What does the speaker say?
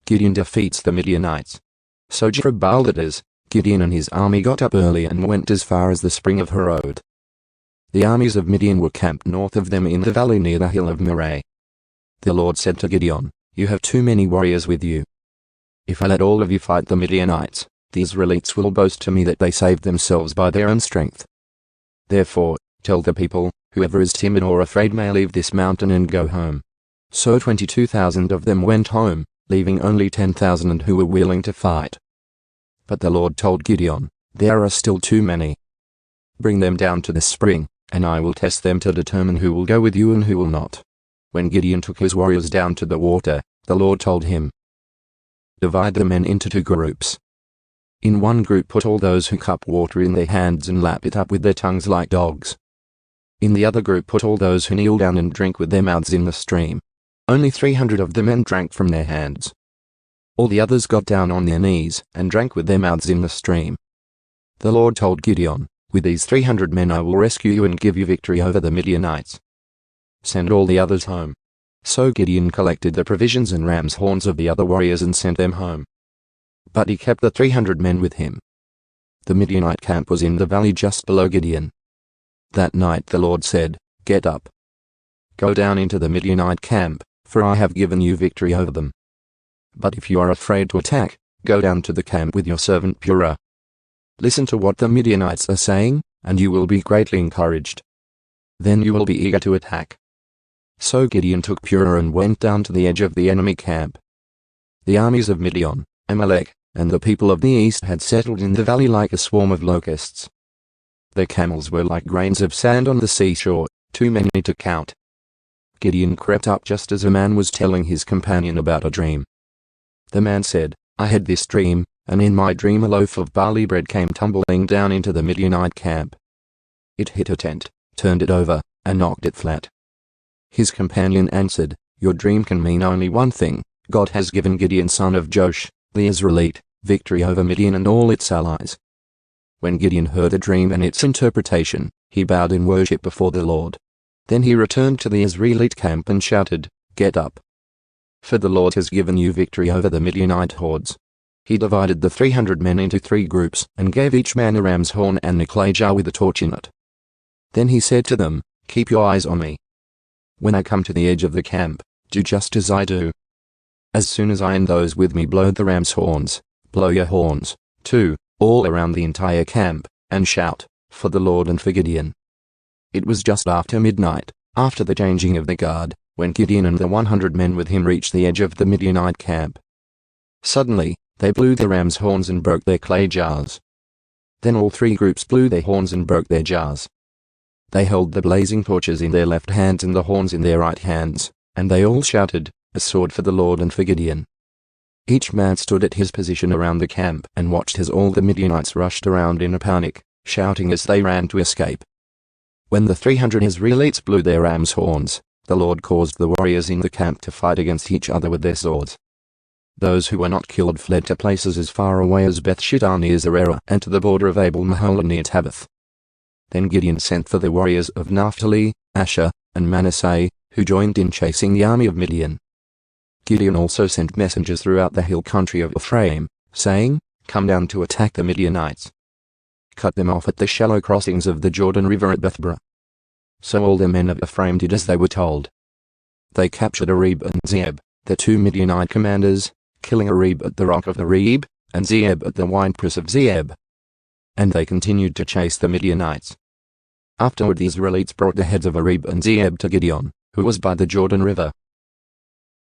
Gideon defeats the Midianites. So Jerubbaal, that is, Gideon and his army got up early and went as far as the spring of Harod. The armies of Midian were camped north of them in the valley near the hill of Moreh. The Lord said to Gideon, "You have too many warriors with you. If I let all of you fight the Midianites, the Israelites will boast to me that they saved themselves by their own strength. Therefore, tell the people, whoever is timid or afraid may leave this mountain and go home." So 22,000 of them went home, leaving only 10,000 who were willing to fight. But the Lord told Gideon, "There are still too many. Bring them down to the spring, and I will test them to determine who will go with you and who will not." When Gideon took his warriors down to the water, the Lord told him, "Divide the men into 2 groups. In one group put all those who cup water in their hands and lap it up with their tongues like dogs. In the other group put all those who kneel down and drink with their mouths in the stream. Only 300 of the men drank from their hands. All the others got down on their knees and drank with their mouths in the stream." The Lord told Gideon, "With these 300 men I will rescue you and give you victory over the Midianites. Send all the others home." So Gideon collected the provisions and ram's horns of the other warriors and sent them home. But he kept the 300 men with him. The Midianite camp was in the valley just below Gideon. That night the Lord said, "Get up. Go down into the Midianite camp, for I have given you victory over them. But if you are afraid to attack, go down to the camp with your servant Purah. Listen to what the Midianites are saying, and you will be greatly encouraged. Then you will be eager to attack." So Gideon took Purah and went down to the edge of the enemy camp. The armies of Midian, Amalek, and the people of the east had settled in the valley like a swarm of locusts. Their camels were like grains of sand on the seashore, too many to count. Gideon crept up just as a man was telling his companion about a dream. The man said, "I had this dream, and in my dream a loaf of barley bread came tumbling down into the Midianite camp. It hit a tent, turned it over, and knocked it flat." His companion answered, "Your dream can mean only one thing. God has given Gideon son of Joash, the Israelite, victory over Midian and all its allies." When Gideon heard the dream and its interpretation, he bowed in worship before the Lord. Then he returned to the Israelite camp and shouted, "Get up. For the Lord has given you victory over the Midianite hordes." He divided the 300 men into 3 groups and gave each man a ram's horn and a clay jar with a torch in it. Then he said to them, "Keep your eyes on me. When I come to the edge of the camp, do just as I do. As soon as I and those with me blow the ram's horns, blow your horns, too, all around the entire camp, and shout, for the Lord and for Gideon." It was just after midnight, after the changing of the guard, when Gideon and the 100 men with him reached the edge of the Midianite camp. Suddenly, they blew the ram's horns and broke their clay jars. Then all 3 groups blew their horns and broke their jars. They held the blazing torches in their left hands and the horns in their right hands, and they all shouted, "A sword for the Lord and for Gideon." Each man stood at his position around the camp and watched as all the Midianites rushed around in a panic, shouting as they ran to escape. When the 300 Israelites blew their ram's horns, the Lord caused the warriors in the camp to fight against each other with their swords. Those who were not killed fled to places as far away as Beth-Shittah near Zererah and to the border of Abel-Meholah near Tabbath. Then Gideon sent for the warriors of Naphtali, Asher, and Manasseh, who joined in chasing the army of Midian. Gideon also sent messengers throughout the hill country of Ephraim, saying, "Come down to attack the Midianites. Cut them off at the shallow crossings of the Jordan River at Bethbara." So all the men of Ephraim did as they were told. They captured Oreb and Zeeb, the 2 Midianite commanders, killing Oreb at the rock of Oreb, and Zeeb at the winepress of Zeeb. And they continued to chase the Midianites. Afterward the Israelites brought the heads of Oreb and Zeeb to Gideon, who was by the Jordan River,